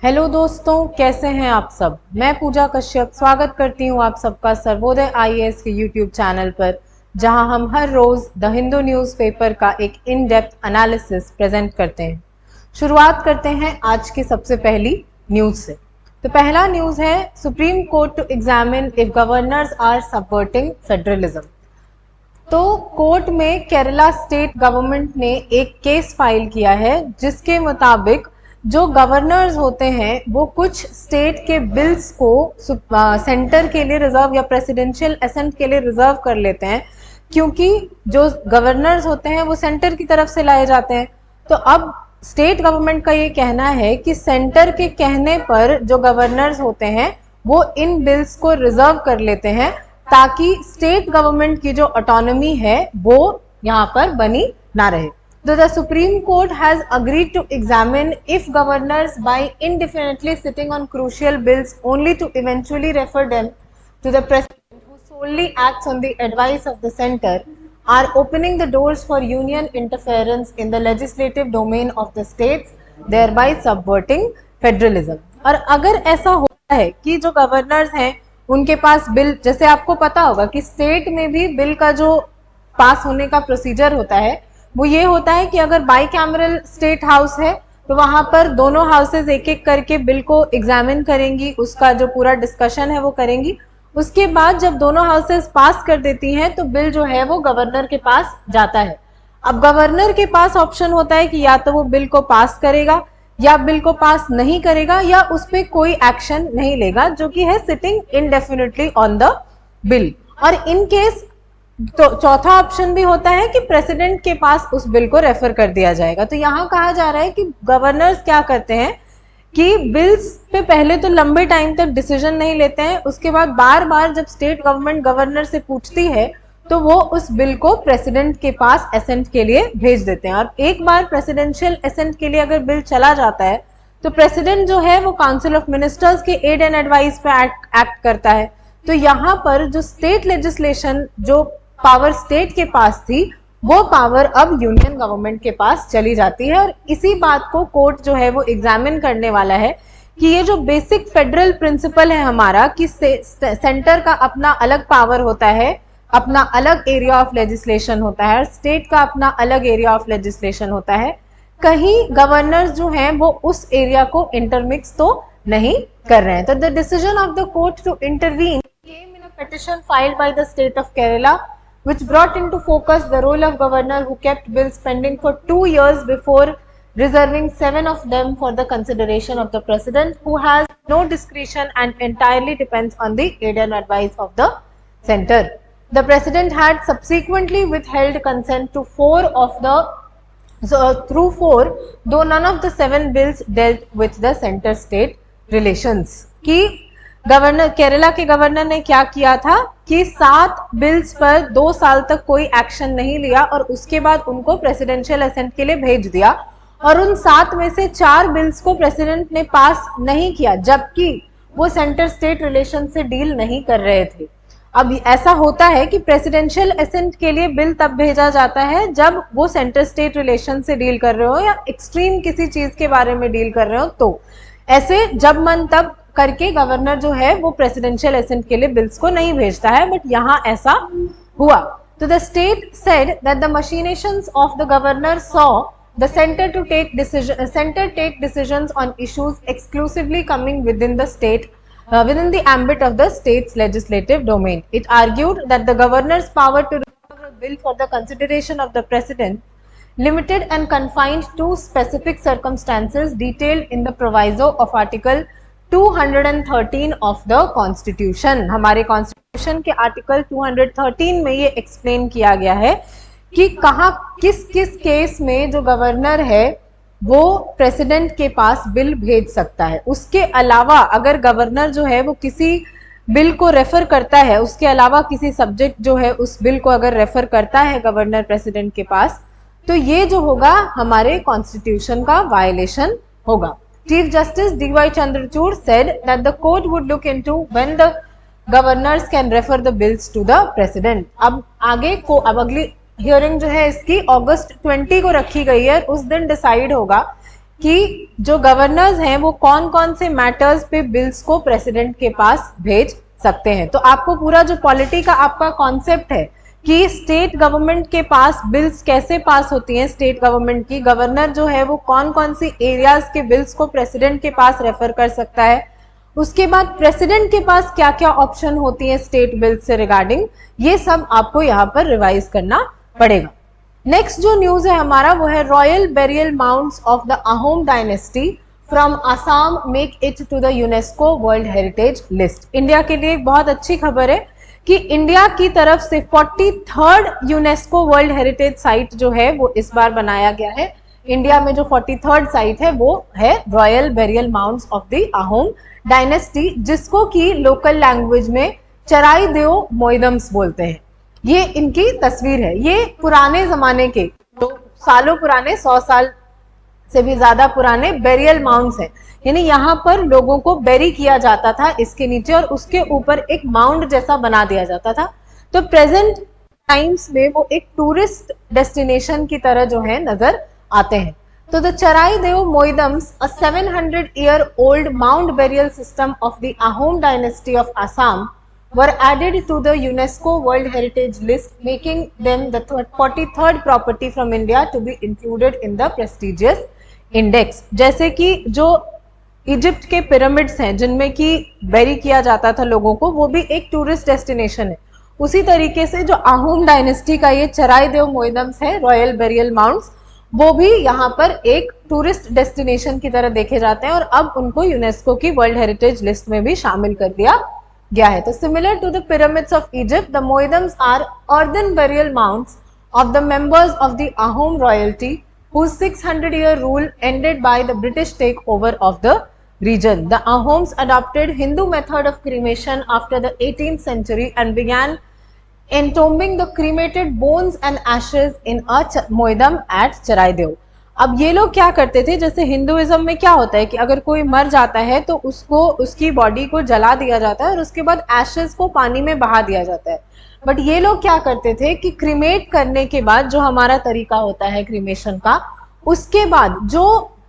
Hello दोस्तों, कैसे हैं आप सब। मैं पूजा कश्यप स्वागत करती हूं आप सबका सर्वोदय आईएएस के यूट्यूब चैनल पर, जहां हम हर रोज द हिंदू न्यूज़पेपर का एक इन डेप्थ एनालिसिस प्रेजेंट करते हैं। शुरुआत करते हैं आज की सबसे पहली न्यूज से। तो पहला न्यूज है, Supreme Court to examine if governors are subverting federalism. तो कोर्ट में केरला स्टेट गवर्नमेंट ने एक केस फाइल किया है, जिसके मुताबिक जो गवर्नर्स होते हैं वो कुछ स्टेट के बिल्स को सेंटर के लिए रिजर्व या प्रेसिडेंशियल असेंट के लिए रिजर्व कर लेते हैं, क्योंकि जो गवर्नर्स होते हैं वो सेंटर की तरफ से लाए जाते हैं। तो अब स्टेट गवर्नमेंट का ये कहना है कि सेंटर के कहने पर जो गवर्नर्स होते हैं वो इन बिल्स को रिजर्व कर लेते हैं, ताकि स्टेट गवर्नमेंट की जो ऑटोनॉमी है वो यहाँ पर बनी ना रहे। So the Supreme Court has agreed to examine if governors, by indefinitely sitting on crucial bills only to eventually refer them to the president, who solely acts on the advice of the center, are opening the doors for union interference in the legislative domain of the states, thereby subverting federalism। और अगर ऐसा होता है कि जो governors हैं उनके पास bill, जैसे आपको पता होगा कि स्टेट में भी बिल का जो पास होने का प्रोसीजर होता है वो ये होता है कि अगर बाई कैमरल स्टेट हाउस है तो वहां पर दोनों हाउसेज एक एक करके बिल को एग्जामिन करेंगी, उसका जो पूरा डिस्कशन है वो करेंगी। उसके बाद जब दोनों हाउसेज पास कर देती हैं तो बिल जो है वो गवर्नर के पास जाता है। अब गवर्नर के पास ऑप्शन होता है कि या तो वो बिल को पास करेगा या बिल को पास नहीं करेगा या उस पर कोई एक्शन नहीं लेगा, जो कि है सिटिंग इनडेफिनिटली ऑन द बिल। और इन केस तो चौथा ऑप्शन भी होता है कि प्रेसिडेंट के पास उस बिल को रेफर कर दिया जाएगा। तो यहाँ कहा जा रहा है कि गवर्नर्स क्या करते हैं कि बिल्स पे पहले तो लंबे टाइम तक डिसीजन नहीं लेते हैं, उसके बाद बार बार जब स्टेट गवर्नमेंट गवर्नर से पूछती है तो वो उस बिल को प्रेसिडेंट के पास असेंट के लिए भेज देते हैं। और एक बार प्रेसिडेंशियल असेंट के लिए अगर बिल चला जाता है तो प्रेसिडेंट जो है वो काउंसिल ऑफ मिनिस्टर्स के एड एंड एडवाइस पे एक्ट करता है। तो यहाँ पर जो स्टेट लेजिस्लेशन, जो पावर स्टेट के पास थी, वो पावर अब यूनियन गवर्नमेंट के पास चली जाती है। और इसी बात को कोर्ट जो है वो एग्जामिन करने वाला है कि ये जो बेसिक फेडरल प्रिंसिपल है हमारा, कि सेंटर का अपना अलग पावर होता है, अपना अलग एरिया ऑफ लेजिस्लेशन होता है, और स्टेट का अपना अलग एरिया ऑफ लेजिस्लेशन होता है, कहीं गवर्नर्स जो हैं वो उस एरिया को इंटरमिक्स तो नहीं कर रहे हैं। तो the decision of the court to intervene came in a petition filed by the state of Kerala, which brought into focus the role of governor who kept bills pending for 2 years before reserving 7 of them for the consideration of the president, who has no discretion and entirely depends on the aid and advice of the center. The president had subsequently withheld consent to 4 of the through 4, though none of the 7 bills dealt with the center state relations। कि governor, Kerala के governor ने क्या किया था कि 7 bills पर 2 साल तक कोई एक्शन नहीं लिया और उसके बाद उनको प्रेसिडेंशियल असेंट के लिए भेज दिया, और उन 7 में से 4 बिल्स को प्रेसिडेंट ने पास नहीं किया, जबकि वो सेंटर स्टेट रिलेशन से डील नहीं कर रहे थे। अब ऐसा होता है कि प्रेसिडेंशियल असेंट के लिए बिल तब भेजा जाता है जब वो सेंटर स्टेट रिलेशन से डील कर रहे हो या एक्सट्रीम किसी चीज के बारे में डील कर रहे हो। तो ऐसे जब मन तब करके गवर्नर जो है वो प्रेसिडेंशियल असेंट के लिए बिल्स को नहीं भेजता है, बट यहाँ ऐसा हुआ। तो the state said that the machinations of the governor saw the center take decisions on issues exclusively coming within the state, within the ambit of the state's legislative domain. It argued that the governor's power to refer a bill for the consideration of the president limited and confined to specific circumstances detailed in the proviso of Article 213 of the Constitution। हमारे constitution के article 213 में ये explain किया गया है कि कहाँ किस किस केस में जो गवर्नर है वो प्रेसिडेंट के पास बिल भेज सकता है। उसके अलावा अगर गवर्नर जो है वो किसी बिल को रेफर करता है, उसके अलावा किसी सब्जेक्ट जो है उस बिल को अगर रेफर करता है गवर्नर प्रेसिडेंट के पास, तो ये जो होगा हमारे कॉन्स्टिट्यूशन का वायलेशन होगा। Chief Justice D.Y. Chandrachud said that the court would look into when the governors can refer the bills to the president। अब अगली हियरिंग जो है इसकी अगस्त 20 को रखी गई है। उस दिन डिसाइड होगा कि जो गवर्नर्स हैं वो कौन कौन से मैटर्स पे बिल्स को प्रेसिडेंट के पास भेज सकते हैं। तो आपको पूरा जो पॉलिटी का आपका कॉन्सेप्ट है कि स्टेट गवर्नमेंट के पास बिल्स कैसे पास होती हैं, स्टेट गवर्नमेंट की गवर्नर जो है वो कौन कौन सी एरियाज के बिल्स को प्रेसिडेंट के पास रेफर कर सकता है, उसके बाद प्रेसिडेंट के पास क्या क्या ऑप्शन होती है स्टेट बिल से रिगार्डिंग, ये सब आपको यहाँ पर रिवाइज करना पड़ेगा। नेक्स्ट जो न्यूज है हमारा वो है royal burial mounds of the Ahom dynasty from Assam make it to the UNESCO world heritage list. India के लिए एक बहुत अच्छी खबर है कि इंडिया की तरफ से 43rd UNESCO world heritage site जो है वो इस बार बनाया गया है। इंडिया में जो 43rd साइट है वो है royal burial mounds of the Ahom dynasty, जिसको कि लोकल लैंग्वेज में चराई देव मोइदम्स बोलते हैं। ये इनकी तस्वीर है। ये पुराने जमाने के, जो सालों पुराने, 100 साल से भी ज्यादा पुराने बेरियल माउंड्स हैं, यानी यहाँ पर लोगों को बेरी किया जाता था इसके नीचे और उसके ऊपर एक माउंड जैसा बना दिया जाता था। तो प्रेजेंट टाइम्स में वो एक टूरिस्ट डेस्टिनेशन की तरह जो है नजर आते हैं। तो द चराई देव moidams, a 700-year-old mound burial system of the Ahom dynasty of Assam, were added to the UNESCO World Heritage List, making them the 43rd property from India to be included in the prestigious index। जैसे कि जो Egypt के pyramids हैं जिनमें कि berry किया जाता था लोगों को, वो भी एक टूरिस्ट डेस्टिनेशन है। उसी तरीके से जो अहोम डायनेस्टी का ये चराई देव मोइदम्स है, रॉयल बेरियल माउंट्स, वो भी यहाँ पर एक टूरिस्ट डेस्टिनेशन की तरह देखे जाते हैं और अब उनको यूनेस्को की वर्ल्ड हेरिटेज लिस्ट में भी शामिल कर दिया गया है। तो similar to the pyramids of Egypt, the moidams are earthen burial mounds of the members of the Ahom royalty whose 600-year rule ended by the British takeover of the region. The Ahoms adopted Hindu method of cremation after the 18th century and began entombing the cremated bones and ashes in a moidam at Charaidev. अब ये लोग क्या करते थे, जैसे Hinduism में क्या होता है कि अगर कोई मर जाता है तो उसको, उसकी बॉडी को जला दिया जाता है और उसके बाद एशेस को पानी में बहा दिया जाता है। बट ये लोग क्या करते थे कि क्रीमेट करने के बाद, जो हमारा तरीका होता है क्रीमेशन का, उसके बाद जो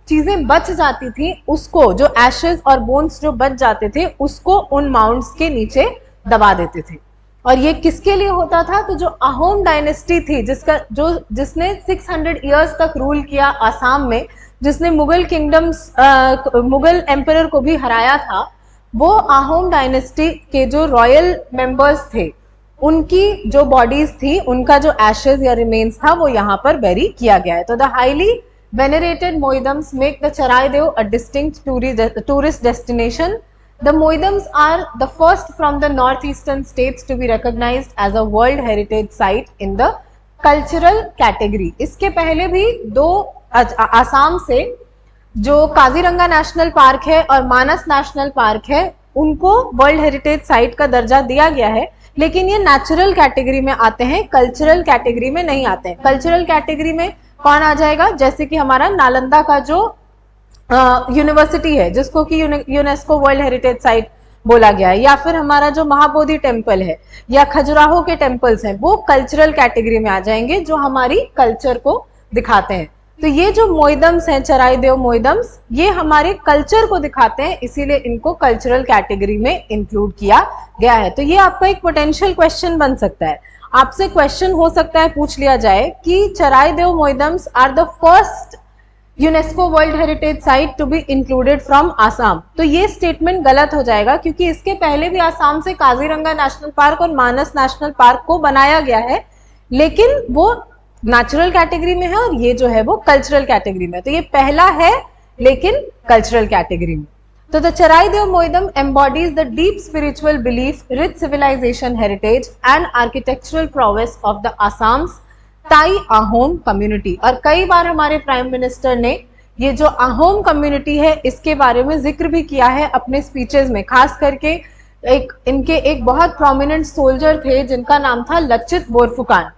चीजें बच जाती थी उसको, जो एशेस और बोन्स जो बच जाते थे उसको उन माउंट्स के नीचे दबा देते थे। और ये किसके लिए होता था? तो जो अहोम डायनेस्टी थी, जिसने 600 इयर्स तक रूल किया आसाम में, जिसने मुगल किंगडम्स, मुगल एम्परर को भी हराया था, वो अहोम डायनेस्टी के जो रॉयल मेंबर्स थे उनकी जो बॉडीज थी, उनका जो एशेज या रिमेन्स था वो यहाँ पर बेरी किया गया है। तो the highly venerated moidams make the Charaideo a distinct tourist destination. The Moidams are the first from the northeastern states to be recognized as a World Heritage Site in the cultural category। इसके पहले भी दो आसाम से जो काजीरंगा नेशनल पार्क है और मानस national park है, उनको वर्ल्ड हेरिटेज साइट का दर्जा दिया गया है, लेकिन ये नेचुरल कैटेगरी में आते हैं, कल्चरल कैटेगरी में नहीं आते हैं। कल्चरल कैटेगरी में कौन आ जाएगा? जैसे कि हमारा नालंदा का जो यूनिवर्सिटी है, जिसको कि यूनेस्को वर्ल्ड हेरिटेज साइट बोला गया है, या फिर हमारा जो महाबोधि टेम्पल है या खजुराहो के टेम्पल्स हैं, वो कल्चरल कैटेगरी में आ जाएंगे, जो हमारी कल्चर को दिखाते हैं। तो ये जो मोइदम्स हैं, चराईदेव मोइदम्स, ये हमारे कल्चर को दिखाते हैं, इसीलिए इनको कल्चरल कैटेगरी में इंक्लूड किया गया है। तो ये आपका एक पोटेंशियल क्वेश्चन बन सकता है। आपसे क्वेश्चन हो सकता है, पूछ लिया जाए कि Charaideo Moidams are the first UNESCO world heritage site to be included from Assam. तो ये स्टेटमेंट गलत हो जाएगा, क्योंकि इसके पहले भी आसाम से काजीरंगा नेशनल पार्क और मानस नेशनल पार्क को बनाया गया है, लेकिन वो नेचुरल कैटेगरी में है और ये जो है वो कल्चरल कैटेगरी में है। तो ये पहला है लेकिन कल्चरल कैटेगरी में। तो the Charaideo Moidam embodies the deep spiritual belief, rich civilisation heritage and architectural prowess of the Assam's Tai Ahom community. और कई बार हमारे प्राइम मिनिस्टर ने ये जो अहोम कम्युनिटी है इसके बारे में जिक्र भी किया है अपने स्पीचेस में। खास करके इनके एक बहुत प्रोमिनेंट सोल्जर थे जिनका नाम था लचित बोरफुकान,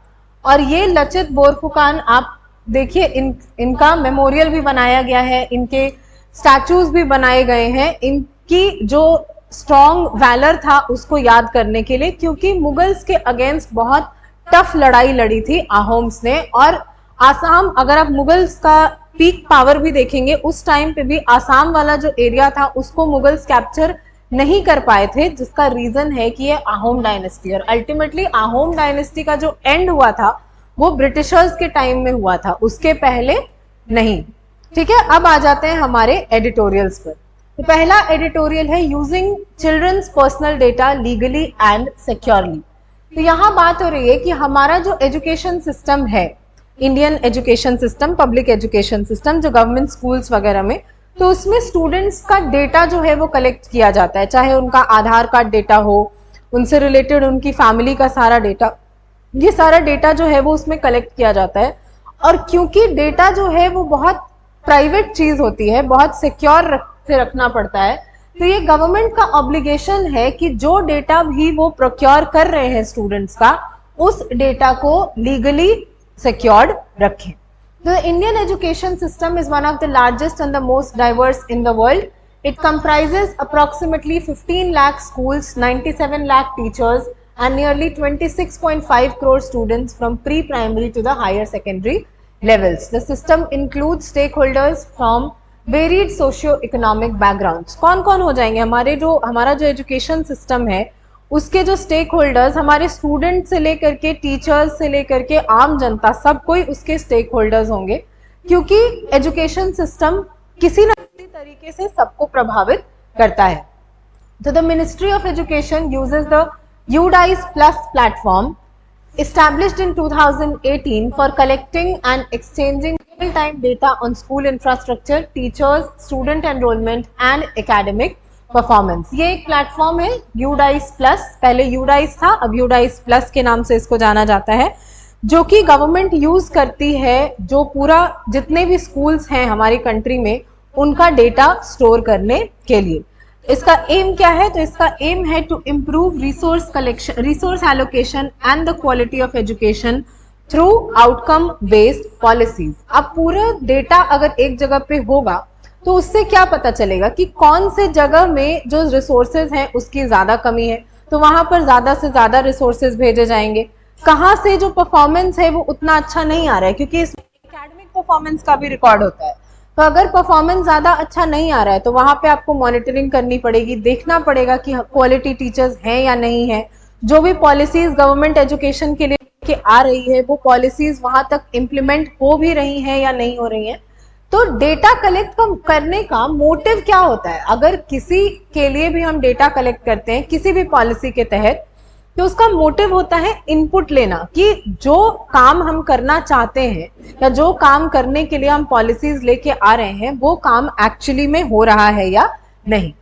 और ये लचित बोरफुकान, आप देखिए इनका मेमोरियल भी बनाया गया है, इनके स्टैचूज भी बनाए गए हैं, इनकी जो स्ट्रॉन्ग वैलर था उसको याद करने के लिए, क्योंकि मुगल्स के अगेंस्ट बहुत टफ लड़ाई लड़ी थी अहोम्स ने। और आसाम, अगर आप मुगल्स का पीक पावर भी देखेंगे, उस टाइम पे भी आसाम वाला जो एरिया था उसको मुगल्स कैप्चर नहीं कर पाए थे, जिसका रीजन है कि ये आहोम डायनेस्टी, और अल्टीमेटली आहोम डायनेस्टी का जो एंड हुआ था वो ब्रिटिशर्स के टाइम में हुआ था, उसके पहले नहीं। ठीक है, अब आ जाते हैं हमारे एडिटोरियल्स पर। तो पहला एडिटोरियल है using children's personal data legally and securely. तो यहाँ बात हो रही है कि हमारा जो एजुकेशन सिस्टम है, Indian education system, public education system जो गवर्नमेंट स्कूल्स वगैरह में, तो उसमें स्टूडेंट्स का डेटा जो है वो कलेक्ट किया जाता है, चाहे उनका आधार कार्ड डेटा हो, उनसे रिलेटेड उनकी फैमिली का सारा डेटा, ये सारा डेटा जो है वो उसमें कलेक्ट किया जाता है। और क्योंकि डेटा जो है वो बहुत प्राइवेट चीज होती है, बहुत सिक्योर से रखना पड़ता है, तो ये गवर्नमेंट का ऑब्लिगेशन है कि जो डेटा भी वो प्रोक्योर कर रहे हैं स्टूडेंट्स का, उस डेटा को लीगली सिक्योर्ड रखें। The Indian education system is one of the largest and the most diverse in the world. It comprises approximately 15 lakh schools, 97 lakh teachers and nearly 26.5 crore students from pre-primary to the higher secondary levels. The system includes stakeholders from varied socio economic backgrounds. कौन कौन हो जाएंगे हमारा जो education system है, उसके जो stake holders, हमारे स्टूडेंट से लेकर के टीचर्स से लेकर के आम जनता, सब कोई उसके स्टेक होल्डर्स होंगे, क्योंकि एजुकेशन सिस्टम किसी न किसी तरीके से सबको प्रभावित करता है। तो the ministry of education uses the UDISE Plus platform established in 2018 for collecting and exchanging real-time data on school infrastructure, teachers, student enrollment and academic performance। ये एक प्लेटफॉर्म है UDISE Plus, पहले UDISE था, अब UDISE Plus के नाम से इसको जाना जाता है, जो कि गवर्नमेंट यूज करती है, जो पूरा जितने भी स्कूल्स हैं हमारी कंट्री में उनका डेटा स्टोर करने के लिए। इसका एम क्या है? तो इसका एम है to improve resource collection, resource allocation and the quality of education through outcome based policies. अब पूरा डेटा अगर एक जगह पे होगा तो उससे क्या पता चलेगा कि कौन से जगह में जो रिसोर्सेज हैं उसकी ज्यादा कमी है, तो वहां पर ज्यादा से ज्यादा रिसोर्सेज भेजे जाएंगे। कहाँ से जो परफॉर्मेंस है वो उतना अच्छा नहीं आ रहा है, क्योंकि इसमें एकेडमिक परफॉर्मेंस का भी रिकॉर्ड होता है, तो अगर परफॉर्मेंस ज्यादा अच्छा नहीं आ रहा है तो वहां पे आपको मॉनिटरिंग करनी पड़ेगी, देखना पड़ेगा कि क्वालिटी टीचर्स हैं या नहीं है। जो भी पॉलिसीज गवर्नमेंट एजुकेशन के लिए के आ रही है वो पॉलिसीज वहां तक इम्प्लीमेंट हो भी रही हैं या नहीं हो रही हैं। तो डेटा कलेक्ट करने का मोटिव क्या होता है? अगर किसी के लिए भी हम डेटा कलेक्ट करते हैं किसी भी पॉलिसी के तहत, तो उसका मोटिव होता है इनपुट लेना, कि जो काम हम करना चाहते हैं या जो काम करने के लिए हम पॉलिसीज लेके आ रहे हैं वो काम एक्चुअली में हो रहा है या नहीं।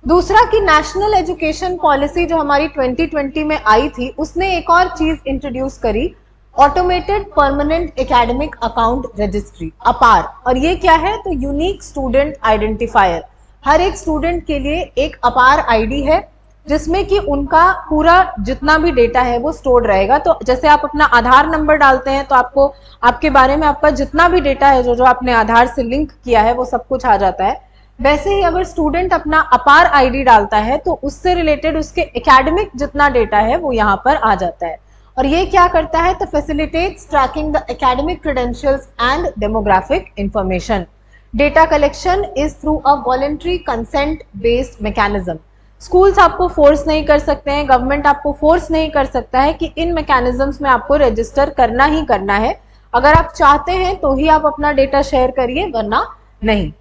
दूसरा कि नेशनल एजुकेशन पॉलिसी जो हमारी 2020 में आई थी, उसने एक और चीज इंट्रोड्यूस करी, automated permanent academic account registry, अपार। और ये क्या है? तो यूनिक स्टूडेंट आइडेंटिफायर। हर एक स्टूडेंट के लिए एक अपार आईडी है जिसमें कि उनका पूरा जितना भी डेटा है वो स्टोर्ड रहेगा। तो जैसे आप अपना आधार नंबर डालते हैं तो आपको आपके बारे में आपका जितना भी डेटा है जो आपने आधार से लिंक किया है वो सब कुछ आ जाता है। वैसे ही अगर स्टूडेंट अपना अपार आईडी डालता है तो उससे रिलेटेड उसके एकेडमिक जितना डेटा है वो यहाँ पर आ जाता है। और ये क्या करता है? तो facilitates tracking the academic credentials and demographic information. Data collection is through a voluntary consent based mechanism. Schools आपको फोर्स नहीं कर सकते हैं, गवर्नमेंट आपको फोर्स नहीं कर सकता है कि इन मैकेनिज्म्स में आपको रजिस्टर करना ही करना है। अगर आप चाहते हैं तो ही आप अपना डेटा शेयर करिए, वरना नहीं।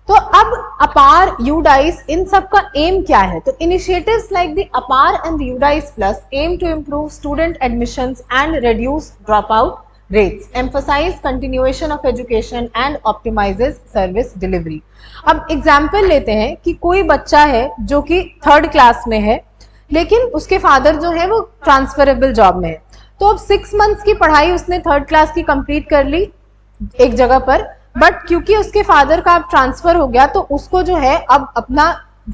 तो अब अपार, यूडाइस, इन सब का एम क्या है? तो initiatives like the APAAR and the UDISE plus aim to improve student admissions and reduce drop out rates, emphasize continuation of education and optimizes service delivery। अब एग्जाम्पल लेते हैं कि कोई बच्चा है जो कि 3rd क्लास में है, लेकिन उसके फादर जो है वो ट्रांसफरेबल जॉब में है। तो अब 6 मंथ्स की पढ़ाई उसने 3rd क्लास की कंप्लीट कर ली एक जगह पर, बट क्योंकि उसके फादर का अब ट्रांसफर हो गया तो उसको जो है अब अपना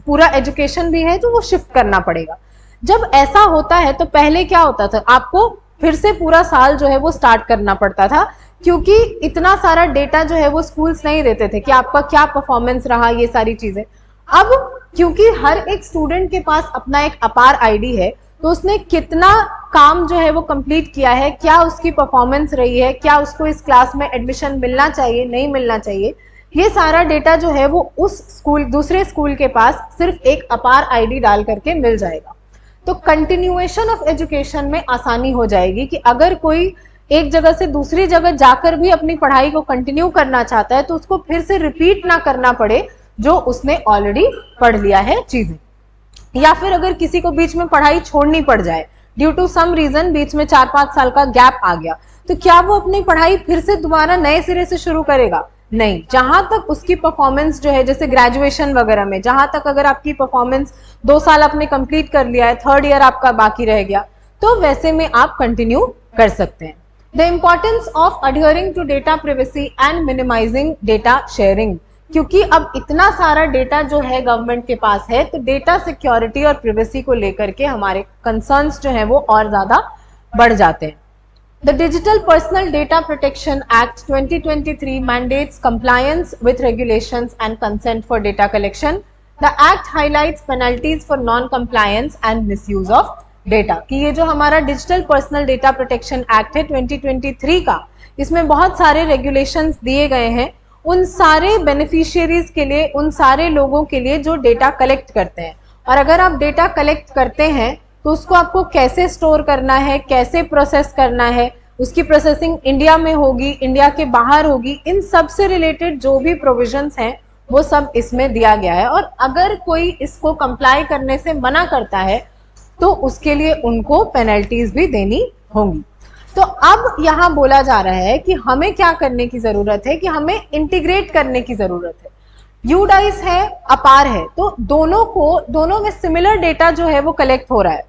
पूरा एजुकेशन भी है तो वो शिफ्ट करना पड़ेगा। जब ऐसा होता है तो पहले क्या होता था, आपको फिर से पूरा साल जो है वो स्टार्ट करना पड़ता था, क्योंकि इतना सारा डेटा जो है वो स्कूल्स नहीं देते थे कि आपका क्या परफॉर्मेंस रहा, ये सारी चीजें। अब क्योंकि हर एक स्टूडेंट के पास अपना एक अपार आईडी है तो उसने कितना काम जो है वो कंप्लीट किया है, क्या उसकी परफॉर्मेंस रही है, क्या उसको इस क्लास में एडमिशन मिलना चाहिए, नहीं मिलना चाहिए, ये सारा डेटा जो है वो उस स्कूल, दूसरे स्कूल के पास सिर्फ एक अपार आईडी डाल करके मिल जाएगा। तो कंटिन्यूएशन ऑफ एजुकेशन में आसानी हो जाएगी कि अगर कोई एक जगह से दूसरी जगह जाकर भी अपनी पढ़ाई को कंटिन्यू करना चाहता है तो उसको फिर से रिपीट ना करना पड़े जो उसने ऑलरेडी पढ़ लिया है चीजें। या फिर अगर किसी को बीच में पढ़ाई छोड़नी पड़ जाए, ड्यू टू सम रीजन बीच में 4-5 साल का गैप आ गया, तो क्या वो अपनी पढ़ाई फिर से दोबारा नए सिरे से शुरू करेगा? नहीं। जहां तक उसकी परफॉर्मेंस जो है, जैसे ग्रेजुएशन वगैरह में, जहां तक अगर आपकी परफॉर्मेंस 2 साल आपने कंप्लीट कर लिया है, 3rd ईयर आपका बाकी रह गया, तो वैसे में आप कंटिन्यू कर सकते हैं। The importance of adhering to data privacy and minimising data sharing, क्योंकि अब इतना सारा डेटा जो है गवर्नमेंट के पास है, तो डेटा सिक्योरिटी और प्रिवेसी को लेकर के हमारे कंसर्न्स जो है वो और ज्यादा बढ़ जाते हैं। The Digital Personal Data Protection Act 2023 mandates compliance with regulations and consent for data collection. The Act highlights penalties for non-compliance and misuse of data. कि ये जो हमारा Digital Personal Data Protection Act है 2023 का, इसमें बहुत सारे regulations दिए गए हैं उन सारे बेनिफिशियरीज के लिए, उन सारे लोगों के लिए जो डेटा कलेक्ट करते हैं। और अगर आप डेटा कलेक्ट करते हैं तो उसको आपको कैसे स्टोर करना है, कैसे प्रोसेस करना है, उसकी प्रोसेसिंग इंडिया में होगी, इंडिया के बाहर होगी, इन सब से रिलेटेड जो भी प्रोविजंस हैं वो सब इसमें दिया गया है। और अगर कोई इसको कंप्लाई करने से मना करता है तो उसके लिए उनको पेनल्टीज भी देनी होंगी। तो अब यहां बोला जा रहा है कि हमें क्या करने की जरूरत है, कि हमें इंटीग्रेट करने की जरूरत है। यूडाइस है, अपार है, तो दोनों में सिमिलर डेटा जो है वो कलेक्ट हो रहा है,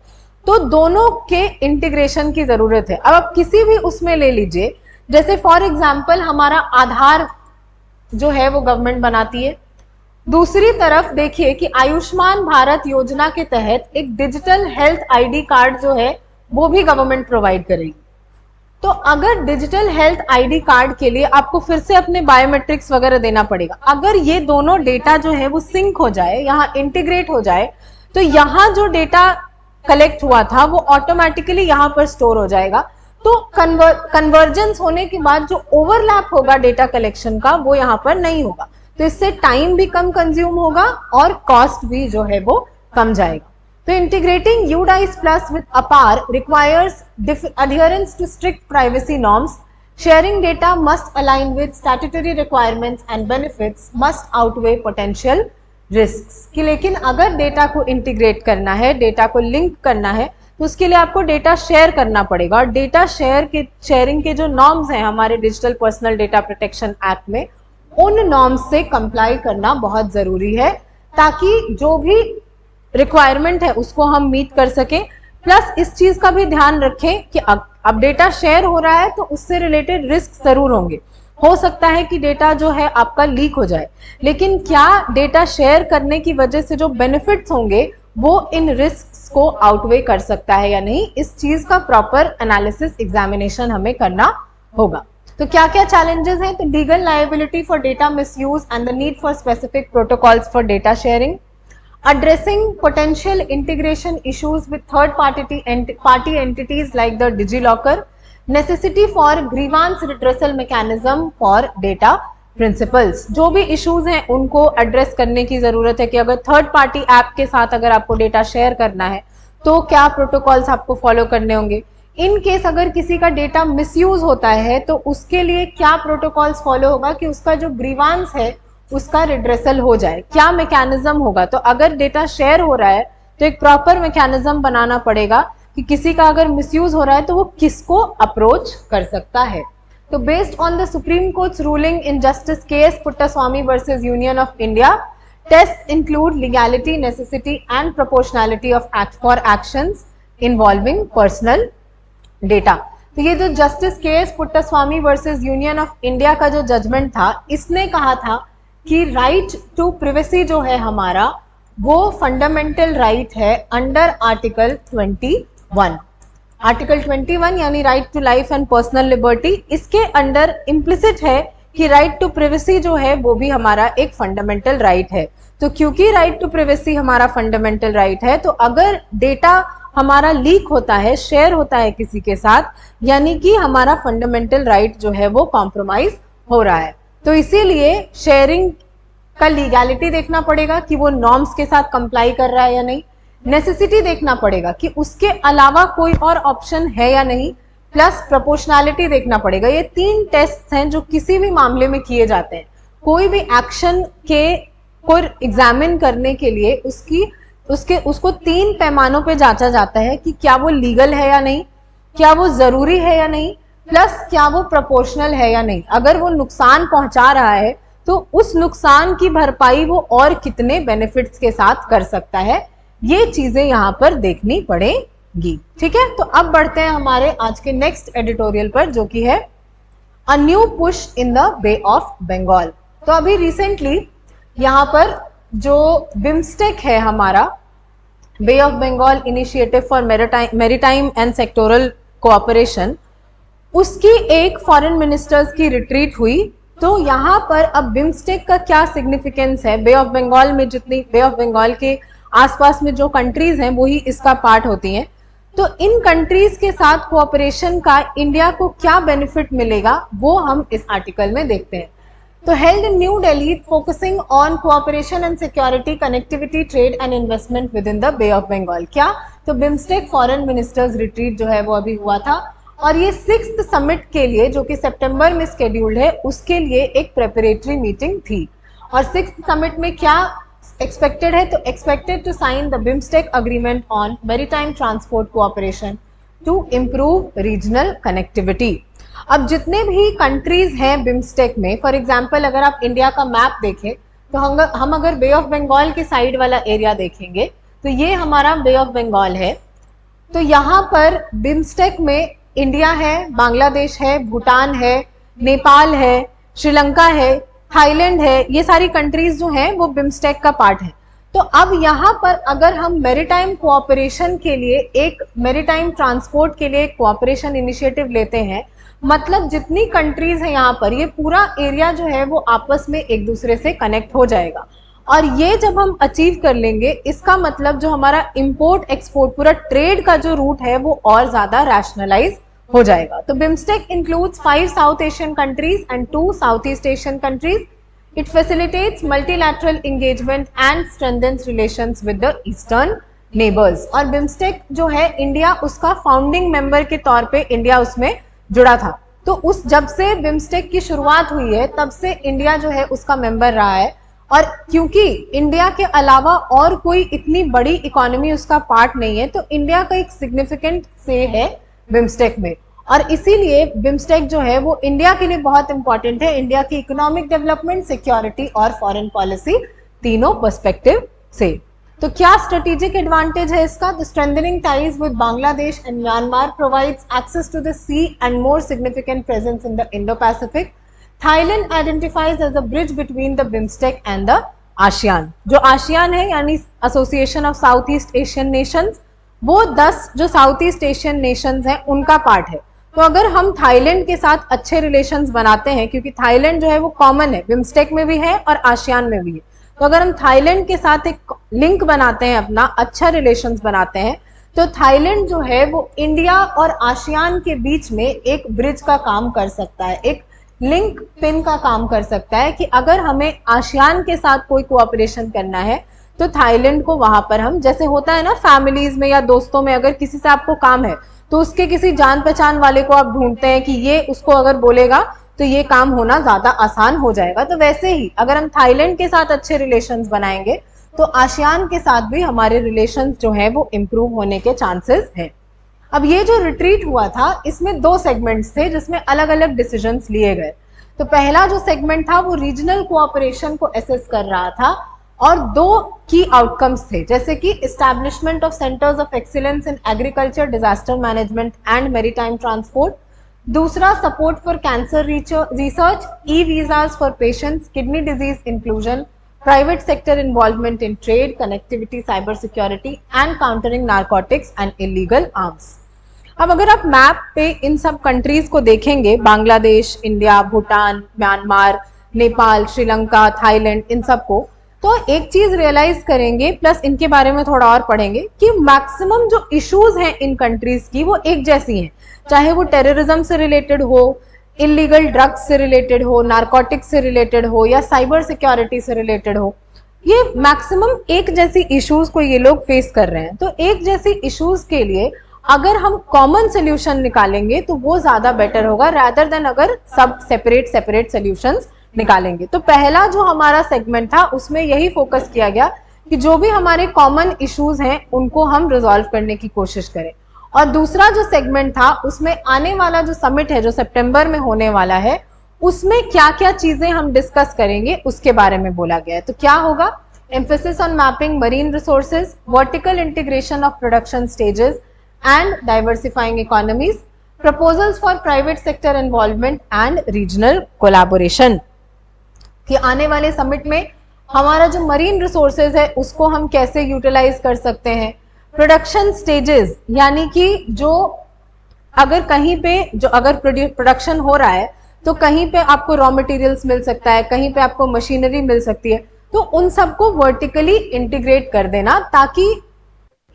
तो दोनों के इंटीग्रेशन की जरूरत है। अब आप किसी भी उसमें ले लीजिए, जैसे फॉर एग्जाम्पल हमारा आधार जो है वो गवर्नमेंट बनाती है, दूसरी तरफ देखिए कि आयुष्मान भारत योजना के तहत एक डिजिटल हेल्थ आईडी कार्ड जो है वो भी गवर्नमेंट प्रोवाइड करेगी। तो अगर डिजिटल हेल्थ आईडी कार्ड के लिए आपको फिर से अपने बायोमेट्रिक्स वगैरह देना पड़ेगा, अगर ये दोनों डेटा जो है वो सिंक हो जाए, यहाँ इंटीग्रेट हो जाए, तो यहाँ जो डेटा कलेक्ट हुआ था वो ऑटोमेटिकली यहाँ पर स्टोर हो जाएगा। तो कन्वर्जेंस होने के बाद जो ओवरलैप होगा डेटा कलेक्शन का वो यहाँ पर नहीं होगा, तो इससे टाइम भी कम कंज्यूम होगा और कॉस्ट भी जो है वो कम जाएगा। तो integrating UDIS Plus with APAR requires adherence to strict privacy norms. Sharing data must align with statutory requirements and benefits must outweigh potential risks. कि लेकिन अगर डेटा को इंटीग्रेट करना है, डेटा को लिंक करना है, तो उसके लिए आपको डेटा शेयर करना पड़ेगा। और डेटा शेयरिंग के जो नॉर्म्स हैं हमारे digital personal data protection act में, उन नॉर्म्स से कंप्लाई करना बहुत जरूरी है ताकि जो भी रिक्वायरमेंट है उसको हम मीट कर सकें। प्लस इस चीज का भी ध्यान रखें कि अब डेटा शेयर हो रहा है तो उससे रिलेटेड रिस्क जरूर होंगे। हो सकता है कि डेटा जो है आपका लीक हो जाए, लेकिन क्या डेटा शेयर करने की वजह से जो बेनिफिट्स होंगे वो इन रिस्क को आउटवे कर सकता है या नहीं, इस चीज का प्रॉपर एनालिसिस, एग्जामिनेशन हमें करना होगा। तो क्या क्या चैलेंजेस हैं? तो legal liability for data misuse and the need for specific protocols for data sharing, addressing potential integration issues with third party entities like the DigiLocker, necessity for grievance redressal mechanism for data principals। जो भी issues हैं उनको address करने की जरूरत है कि अगर थर्ड पार्टी ऐप के साथ अगर आपको डेटा शेयर करना है तो क्या प्रोटोकॉल्स आपको फॉलो करने होंगे। इन केस अगर किसी का डेटा मिसयूज होता है तो उसके लिए क्या प्रोटोकॉल्स फॉलो होगा कि उसका जो ग्रीवांस है उसका रिड्रेसल हो जाए, क्या मैकेनिज्म होगा। तो अगर डेटा शेयर हो रहा है तो एक प्रॉपर मैकेनिज्म बनाना पड़ेगा कि किसी का अगर मिसयूज हो रहा है तो वो किसको अप्रोच कर सकता है। तो based on the Supreme Court's ruling in Justice KS Puttaswamy versus Union of India, test include legality, necessity and proportionality of act for actions involving personal data. तो ये जो Justice KS Puttaswamy versus Union of India का जो judgement था, इसने कहा था कि राइट टू प्रिवेसी जो है हमारा वो फंडामेंटल राइट है अंडर आर्टिकल 21। आर्टिकल 21 यानी right to life and personal liberty, इसके अंडर इम्प्लिसिट है कि राइट टू प्रिवेसी जो है वो भी हमारा एक फंडामेंटल राइट है। तो क्योंकि राइट टू प्रिवेसी हमारा फंडामेंटल राइट है, तो अगर डेटा हमारा लीक होता है, शेयर होता है किसी के साथ, यानी कि हमारा फंडामेंटल राइट जो है वो कॉम्प्रोमाइज हो रहा है। तो इसीलिए शेयरिंग का लीगैलिटी देखना पड़ेगा कि वो नॉर्म्स के साथ कंप्लाई कर रहा है या नहीं, नेसेसिटी देखना पड़ेगा कि उसके अलावा कोई और ऑप्शन है या नहीं, प्लस प्रोपोर्शनैलिटी देखना पड़ेगा। ये 3 टेस्ट हैं जो किसी भी मामले में किए जाते हैं। कोई भी एक्शन के को एग्जामिन करने के लिए उसको 3 पैमानों पे जांचा जाता है कि क्या वो लीगल है या नहीं, क्या वो जरूरी है या नहीं, प्लस क्या वो प्रोपोर्शनल है या नहीं। अगर वो नुकसान पहुंचा रहा है तो उस नुकसान की भरपाई वो और कितने बेनिफिट्स के साथ कर सकता है, ये चीजें यहां पर देखनी पड़ेगी। ठीक है, तो अब बढ़ते हैं हमारे आज के नेक्स्ट एडिटोरियल पर, जो कि है a new push in the bay of Bengal. तो अभी रिसेंटली यहाँ पर जो बिम्स्टेक है हमारा, bay of Bengal initiative for maritime and sectoral cooperation, उसकी एक फॉरेन मिनिस्टर्स की रिट्रीट हुई। तो यहाँ पर अब बिम्स्टेक का क्या सिग्निफिकेंस है, बे ऑफ बंगाल में जितनी बे ऑफ बंगाल के आसपास में जो कंट्रीज हैं वो ही इसका पार्ट होती हैं। तो इन कंट्रीज के साथ कोऑपरेशन का इंडिया को क्या बेनिफिट मिलेगा वो हम इस आर्टिकल में देखते हैं। तो held in New Delhi focusing on cooperation and security, connectivity, trade and investment within the bay of Bengal. क्या, तो बिम्स्टेक फॉरेन मिनिस्टर्स रिट्रीट जो है वो अभी हुआ था, और ये 6th समिट के लिए जो कि सितंबर में स्केड्यूल्ड है उसके लिए एक प्रेपरेटरी मीटिंग थी। और 6th समिट में क्या एक्सपेक्टेड है, तो expected to sign the BIMSTEC agreement on maritime transport cooperation to improve regional connectivity. अब जितने भी कंट्रीज हैं बिम्स्टेक में, फॉर एग्जांपल अगर आप इंडिया का मैप देखें तो हम अगर बे ऑफ बंगाल के साइड वाला एरिया देखेंगे तो ये हमारा बे ऑफ बंगाल है। तो यहाँ पर बिम्स्टेक में इंडिया है, बांग्लादेश है, भूटान है, नेपाल है, श्रीलंका है, थाईलैंड है, ये सारी कंट्रीज जो हैं वो बिम्स्टेक का पार्ट है। तो अब यहाँ पर अगर हम मैरीटाइम कोऑपरेशन के लिए एक मैरीटाइम ट्रांसपोर्ट के लिए एक कोऑपरेशन इनिशिएटिव लेते हैं, मतलब जितनी कंट्रीज है यहाँ पर, ये पूरा एरिया जो है वो आपस में एक दूसरे से कनेक्ट हो जाएगा। और ये जब हम अचीव कर लेंगे, इसका मतलब जो हमारा इंपोर्ट एक्सपोर्ट पूरा ट्रेड का जो रूट है वो और ज्यादा रैशनलाइज हो जाएगा। तो BIMSTEC includes 5 south Asian countries and 2 south east Asian countries. It facilitates multilateral engagement and strengthens relations with the eastern neighbours. और बिम्स्टेक जो है इंडिया उसका फाउंडिंग मेंबर के तौर पे इंडिया उसमें जुड़ा था। तो उस जब से बिम्स्टेक की शुरुआत हुई है तब से इंडिया जो है उसका मेंबर रहा है। और क्योंकि इंडिया के अलावा और कोई इतनी बड़ी इकोनॉमी उसका पार्ट नहीं है, तो इंडिया का एक सिग्निफिकेंट से है बिम्स्टेक में। और इसीलिए बिम्स्टेक जो है वो इंडिया के लिए बहुत इंपॉर्टेंट है, इंडिया की इकोनॉमिक डेवलपमेंट, सिक्योरिटी और फॉरेन पॉलिसी तीनों पर्सपेक्टिव से। तो क्या स्ट्रेटेजिक एडवांटेज है इसका? The strengthening ties with Bangladesh and Myanmar provides access to the sea and more significant presence in the Indo Pacific. Thailand identifies as a bridge between the BIMSTEC and the ASEAN. जो ASEAN है यानी Association of South east Asian Nations, वो 10 जो south east Asian Nations हैं उनका part है। तो अगर हम थाईलैंड के साथ अच्छे रिलेशंस बनाते हैं, क्योंकि थाईलैंड जो है वो कॉमन है, बिम्स्टेक में भी है और आसियान में भी है, तो अगर हम थाईलैंड के साथ एक लिंक बनाते हैं, अपना अच्छा रिलेशंस बनाते हैं, तो थाईलैंड जो है वो इंडिया और आसियान के बीच में एक ब्रिज का काम कर सकता है, एक लिंक पिन का काम कर सकता है कि अगर हमें आसियान के साथ कोई कोऑपरेशन करना है तो थाईलैंड को वहां पर हम, जैसे होता है ना फैमिलीज में या दोस्तों में, अगर किसी से आपको काम है तो उसके किसी जान पहचान वाले को आप ढूंढते हैं कि ये उसको अगर बोलेगा तो ये काम होना ज्यादा आसान हो जाएगा। तो वैसे ही अगर हम थाईलैंड के साथ अच्छे रिलेशंस बनाएंगे तो आसियान के साथ भी हमारे रिलेशंस जो है वो इम्प्रूव होने के चांसेस हैं। अब ये जो रिट्रीट हुआ था इसमें 2 सेगमेंट्स थे जिसमें अलग अलग डिसीजंस लिए गए। तो पहला जो सेगमेंट था वो रीजनल कोऑपरेशन को असेस कर रहा था और 2 की आउटकम्स थे, जैसे कि establishment of centres of excellence in agriculture, disaster management and maritime transport. दूसरा support for cancer research, e visas for patients, kidney disease inclusion, private sector involvement in trade, connectivity, cyber security and countering narcotics and illegal arms. अब अगर आप map पे इन सब countries को देखेंगे, Bangladesh, India, Bhutan, Myanmar, Nepal, Sri Lanka, Thailand, इन सबको, तो एक चीज रियलाइज करेंगे, प्लस इनके बारे में थोड़ा और पढ़ेंगे कि मैक्सिमम जो इश्यूज हैं इन कंट्रीज की वो एक जैसी हैं, चाहे वो टेररिज्म से रिलेटेड हो, इलीगल ड्रग्स से रिलेटेड हो, नारकोटिक्स से रिलेटेड हो, या साइबर सिक्योरिटी से रिलेटेड हो। ये मैक्सिमम एक जैसी इश्यूज को ये लोग फेस कर रहे हैं। तो एक जैसी इश्यूज के लिए अगर हम कॉमन सोल्यूशन निकालेंगे तो वो ज्यादा बेटर होगा, रादर देन अगर सब सेपरेट सेपरेट सोल्यूशंस निकालेंगे। तो पहला जो हमारा सेगमेंट था उसमें यही फोकस किया गया कि जो भी हमारे कॉमन इश्यूज हैं उनको हम रिजॉल्व करने की कोशिश करें। और दूसरा जो सेगमेंट था उसमें आने वाला जो समिट है जो सितंबर में होने वाला है उसमें क्या क्या चीजें हम डिस्कस करेंगे उसके बारे में बोला गया है। तो क्या होगा? Emphasis on mapping marine resources, vertical integration of production stages and diversifying economies, proposals for private sector involvement and regional collaboration. कि आने वाले समिट में हमारा जो मरीन रिसोर्सेज है उसको हम कैसे यूटिलाइज कर सकते हैं, प्रोडक्शन स्टेजेस यानी कि जो अगर कहीं पे जो अगर प्रोडक्शन हो रहा है तो कहीं पे आपको रॉ मटेरियल्स मिल सकता है, कहीं पे आपको मशीनरी मिल सकती है, तो उन सबको वर्टिकली इंटीग्रेट कर देना ताकि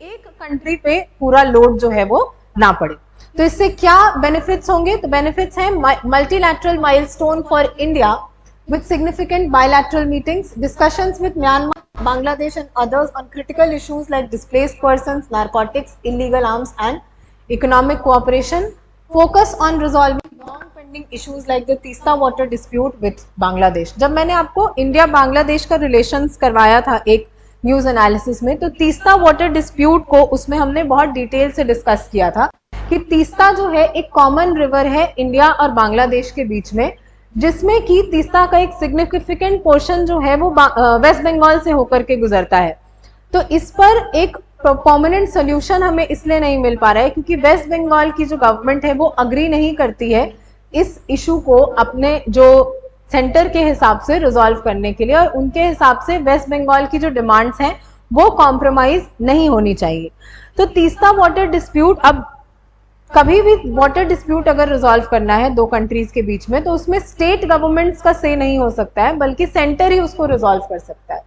एक कंट्री पे पूरा लोड जो है वो ना पड़े। तो इससे क्या बेनिफिट्स होंगे? तो बेनिफिट्स हैं multilateral milestone for India with significant bilateral meetings, discussions with Myanmar, Bangladesh and others on critical issues like displaced persons, narcotics, illegal arms and economic cooperation, focus on resolving long pending issues like the Teesta water dispute with Bangladesh। जब मैंने आपको India Bangladesh का relations करवाया था एक news analysis में, तो Teesta water dispute को उसमें हमने बहुत डिटेल से डिस्कस किया था कि तीस्ता जो है एक कॉमन रिवर है इंडिया और बांग्लादेश के बीच में, जिसमें कि तीस्ता का एक सिग्निफिकेंट पोर्शन जो है वो वेस्ट बंगाल से होकर के गुजरता है। तो इस पर एक परमानेंट सोल्यूशन हमें इसलिए नहीं मिल पा रहा है क्योंकि वेस्ट बंगाल की जो गवर्नमेंट है वो अग्री नहीं करती है इस इशू को अपने जो सेंटर के हिसाब से रिजॉल्व करने के लिए, और उनके हिसाब से वेस्ट बंगाल की जो डिमांड्स हैं वो कॉम्प्रोमाइज नहीं होनी चाहिए। तो तीस्ता वाटर डिस्प्यूट, अब कभी भी वाटर डिस्प्यूट अगर रिजॉल्व करना है दो कंट्रीज के बीच में तो उसमें स्टेट गवर्नमेंट्स का से नहीं हो सकता है, बल्कि सेंटर ही उसको रिजॉल्व कर सकता है।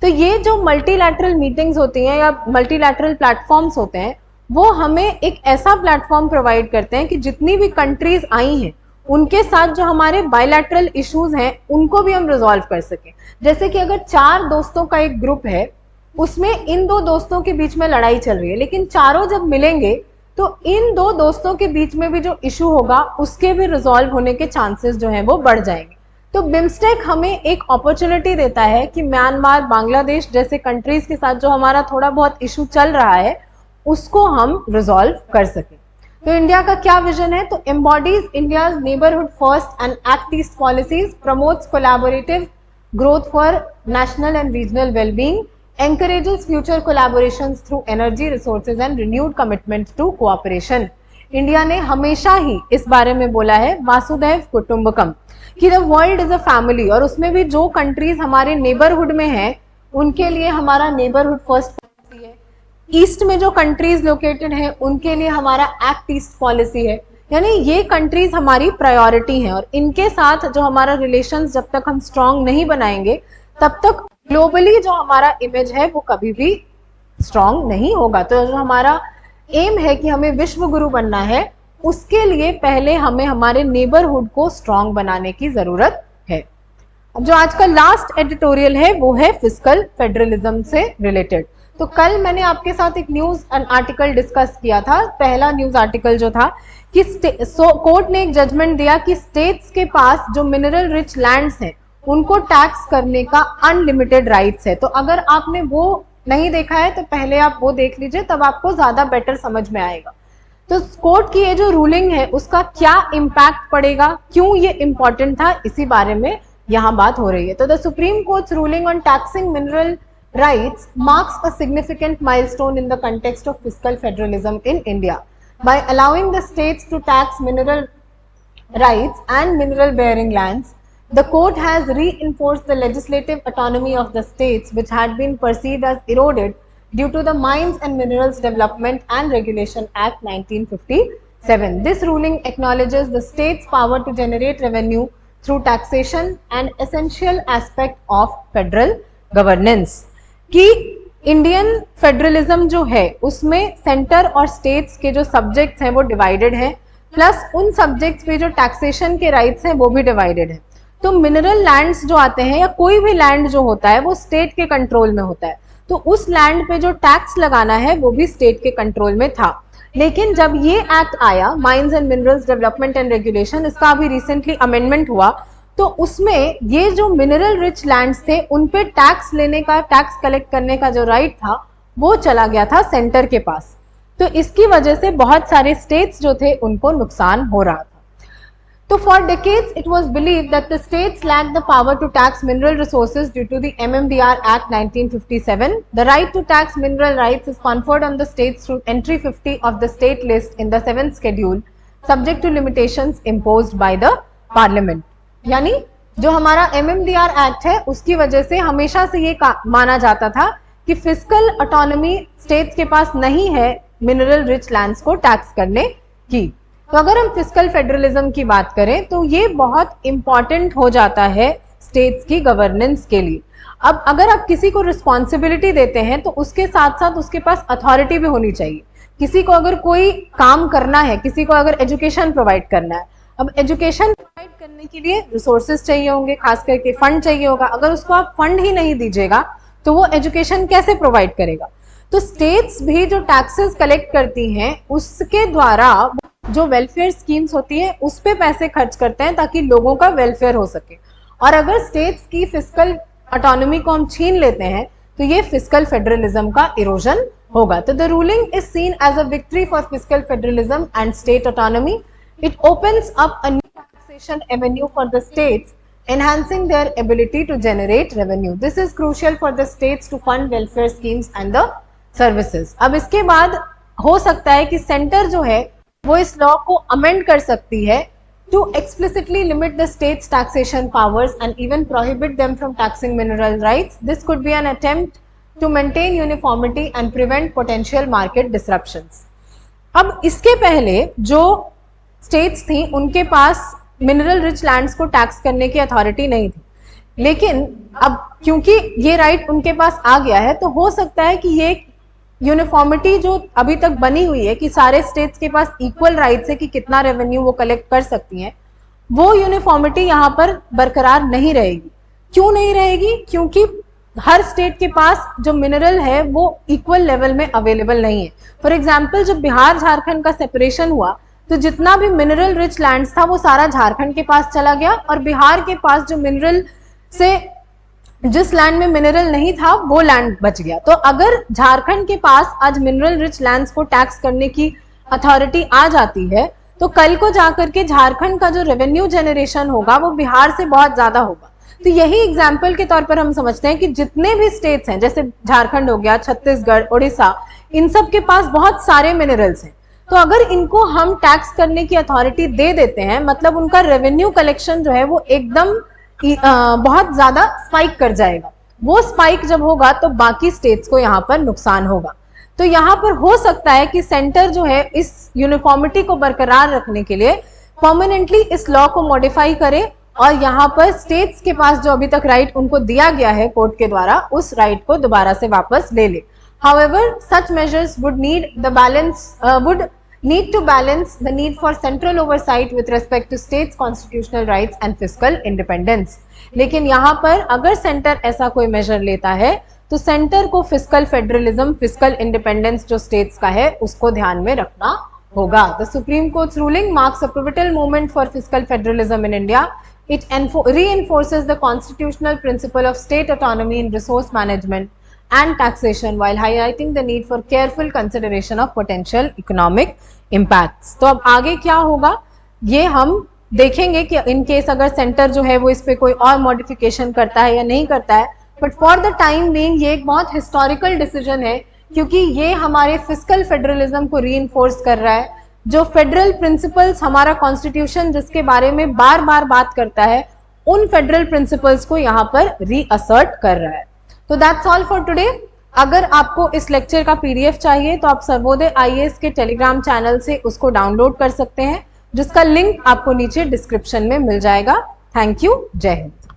तो ये जो मल्टीलैटरल मीटिंग्स होती हैं या मल्टीलैटरल प्लेटफॉर्म्स होते हैं वो हमें एक ऐसा प्लेटफॉर्म प्रोवाइड करते हैं कि जितनी भी कंट्रीज आई हैं उनके साथ जो हमारे बायलैटरल इश्यूज हैं उनको भी हम रिजॉल्व कर सकें। जैसे कि अगर 4 दोस्तों का एक ग्रुप है, उसमें इन 2 दोस्तों के बीच में लड़ाई चल रही है, लेकिन चारों जब मिलेंगे तो इन 2 दोस्तों के बीच में भी जो इशू होगा उसके भी रिजॉल्व होने के चांसेस जो हैं वो बढ़ जाएंगे। तो बिम्स्टेक हमें एक अपॉर्चुनिटी देता है कि म्यांमार, बांग्लादेश जैसे कंट्रीज के साथ जो हमारा थोड़ा बहुत इशू चल रहा है उसको हम रिजॉल्व कर सकें। तो इंडिया का क्या विजन है? तो embodies India neighbourhood first and act east policies, promotes collaborative growth for national and regional wellbeing, encourages future collaborations through energy resources and renewed commitment to cooperation। India ने हमेशा ही इस बारे में बोला है वासुदैव कुटुंबकम कि the world is a family, और उसमें भी जो कंट्रीज हमारे नेबरहुड में हैं उनके लिए हमारा नेबरहुड फर्स्ट पॉलिसी है, ईस्ट में जो कंट्रीज लोकेटेड हैं उनके लिए हमारा एक्ट ईस्ट पॉलिसी है। यानी ये कंट्रीज हमारी प्रायोरिटी हैं और इनके साथ जो हमारा रिलेशंस जब तक हम स्ट्रांग नहीं बनाएंगे तब तक ग्लोबली जो हमारा इमेज है वो कभी भी स्ट्रांग नहीं होगा। तो जो हमारा एम है कि हमें विश्व गुरु बनना है उसके लिए पहले हमें हमारे नेबरहुड को स्ट्रांग बनाने की जरूरत है। अब जो आज का लास्ट एडिटोरियल है वो है फिस्कल फेडरलिज्म से रिलेटेड। तो कल मैंने आपके साथ एक न्यूज आर्टिकल डिस्कस किया था। पहला न्यूज आर्टिकल जो था कि कोर्ट ने एक जजमेंट दिया कि स्टेट्स के पास जो मिनरल रिच लैंड्स हैं उनको टैक्स करने का अनलिमिटेड राइट्स है। तो अगर आपने वो नहीं देखा है तो पहले आप वो देख लीजिए, तब आपको ज्यादा बेटर समझ में आएगा। तो कोर्ट की ये जो रूलिंग है उसका क्या इम्पैक्ट पड़ेगा, क्यों ये इंपॉर्टेंट था, इसी बारे में यहाँ बात हो रही है। तो the Supreme Court's ruling on taxing mineral rights marks a significant milestone in the context of fiscal federalism in India by allowing the states to tax mineral rights and mineral bearing lands. The court has reinforced the legislative autonomy of the states which had been perceived as eroded due to the Mines and Minerals Development and Regulation Act 1957. This ruling acknowledges the state's power to generate revenue through taxation, an essential aspect of federal governance कि Indian federalism जो है उसमें centre और states के जो subjects हैं वो divided है, प्लस उन सब्जेक्ट्स पे जो टैक्सेशन के राइट्स हैं वो भी डिवाइडेड है। तो मिनरल लैंड्स जो आते हैं या कोई भी लैंड जो होता है वो स्टेट के कंट्रोल में होता है, तो उस लैंड पे जो टैक्स लगाना है वो भी स्टेट के कंट्रोल में था। लेकिन जब ये एक्ट आया, mines and minerals development and regulation, इसका अभी रिसेंटली अमेंडमेंट हुआ, तो उसमें ये जो मिनरल रिच लैंड्स थे उन पे टैक्स लेने का, टैक्स कलेक्ट करने का जो राइट था वो चला गया था सेंटर के पास। तो इसकी वजह से बहुत सारे स्टेट्स जो थे उनको नुकसान हो रहा था। तो for decades it was believed that the states lacked the power to tax mineral resources due to the MMDR Act 1957. The right to tax mineral rights is conferred on the states through entry 50 of the state list in the 7th schedule, subject to limitations imposed by the parliament. यानी जो हमारा MMDR act है उसकी वजह से हमेशा से ये माना जाता था कि फिस्कल ऑटोनॉमी स्टेट्स के पास नहीं है मिनरल रिच लैंड्स को टैक्स करने की। तो अगर हम फिस्कल फेडरलिज्म की बात करें तो ये बहुत इंपॉर्टेंट हो जाता है स्टेट्स की गवर्नेंस के लिए। अब अगर आप किसी को रिस्पॉन्सिबिलिटी देते हैं तो उसके साथ साथ उसके पास अथॉरिटी भी होनी चाहिए। किसी को अगर कोई काम करना है, किसी को अगर एजुकेशन प्रोवाइड करना है, अब एजुकेशन प्रोवाइड करने के लिए रिसोर्सेज चाहिए होंगे, खास करके फंड चाहिए होगा। अगर उसको आप फंड ही नहीं दीजिएगा तो वो एजुकेशन कैसे प्रोवाइड करेगा? तो स्टेट्स भी जो टैक्सेस कलेक्ट करती हैं उसके द्वारा जो वेलफेयर स्कीम्स होती है उस पे पैसे खर्च करते हैं ताकि लोगों का वेलफेयर हो सके। और अगर स्टेट्स की फिस्कल ऑटोनॉमी को हम छीन लेते हैं तो ये फिस्कल फेडरलिज्म का इरोजन होगा। तो the ruling is seen as a victory for fiscal federalism and state autonomy. It opens up a new taxation avenue for the states, enhancing their ability to generate revenue. This is crucial for the states to fund welfare schemes and the services. अब इसके बाद हो सकता है कि centre जो है वो इस लॉ को अमेंड कर सकती है to explicitly limit the state's taxation powers and even prohibit them from taxing mineral rights. This could be an attempt to maintain uniformity and prevent potential market disruptions. अब इसके पहले जो स्टेट्स थी उनके पास मिनरल रिच लैंड्स को tax करने की authority नहीं थी, लेकिन अब क्योंकि ये राइट उनके पास आ गया है तो हो सकता है कि ये यूनिफॉर्मिटी जो अभी तक बनी हुई है कि सारे स्टेट्स के पास इक्वल राइट्स है कि कितना रेवेन्यू वो कलेक्ट कर सकती हैं, वो यूनिफॉर्मिटी यहाँ पर बरकरार नहीं रहेगी। क्यों नहीं रहेगी? क्योंकि हर स्टेट के पास जो मिनरल है वो इक्वल लेवल में अवेलेबल नहीं है। फॉर एग्जाम्पल जब बिहार झारखंड का सेपरेशन हुआ तो जितना भी मिनरल रिच लैंड्स था वो सारा झारखंड के पास चला गया और बिहार के पास जो मिनरल से जिस लैंड में मिनरल नहीं था वो लैंड बच गया। तो अगर झारखंड के पास आज मिनरल रिच लैंड्स को टैक्स करने की अथॉरिटी आ जाती है तो कल को जाकर के झारखंड का जो रेवेन्यू जनरेशन होगा वो बिहार से बहुत ज्यादा होगा। तो यही एग्जाम्पल के तौर पर हम समझते हैं कि जितने भी स्टेट्स हैं जैसे झारखंड हो गया, छत्तीसगढ़, उड़ीसा, इन सब के पास बहुत सारे मिनरल्स हैं। तो अगर इनको हम टैक्स करने की अथॉरिटी दे देते हैं मतलब उनका रेवेन्यू कलेक्शन जो है वो एकदम बहुत ज्यादा स्पाइक कर जाएगा। वो स्पाइक जब होगा तो बाकी स्टेट्स को यहाँ पर नुकसान होगा। तो यहाँ पर हो सकता है कि सेंटर जो है इस यूनिफॉर्मिटी को बरकरार रखने के लिए परमानेंटली इस लॉ को मॉडिफाई करे और यहाँ पर स्टेट्स के पास जो अभी तक राइट उनको दिया गया है कोर्ट के द्वारा उस राइट को दोबारा से वापस ले ले। However, such measures would need to balance the need for central oversight with respect to states' constitutional rights and fiscal independence. लेकिन यहाँ पर अगर सेंटर ऐसा कोई मेजर लेता है तो सेंटर को फिस्कल फेडरलिज्म, फिस्कल इंडिपेंडेंस जो स्टेट्स का है उसको ध्यान में रखना होगा। The Supreme Court's ruling marks a pivotal moment for fiscal federalism in India. It reinforces the constitutional principle of state autonomy in resource management and taxation while highlighting the need for careful consideration of potential economic impacts. तो अब आगे क्या होगा ये हम देखेंगे कि in case अगर सेंटर जो है वो इस पे कोई और मॉडिफिकेशन करता है या नहीं करता है, but for the time being ये एक बहुत हिस्टोरिकल डिसीजन है क्योंकि ये हमारे फिस्कल फेडरलिज्म को रीइंफोर्स कर रहा है। जो फेडरल प्रिंसिपल्स हमारा कॉन्स्टिट्यूशन जिसके बारे में बार बार बात करता है उन फेडरल प्रिंसिपल्स को यहाँ पर रीअसर्ट कर रहा है। तो दैट्स ऑल फॉर टुडे। अगर आपको इस लेक्चर का पीडीएफ चाहिए तो आप सर्वोदय आईएएस के टेलीग्राम चैनल से उसको डाउनलोड कर सकते हैं जिसका लिंक आपको नीचे डिस्क्रिप्शन में मिल जाएगा। Thank you. जय हिंद।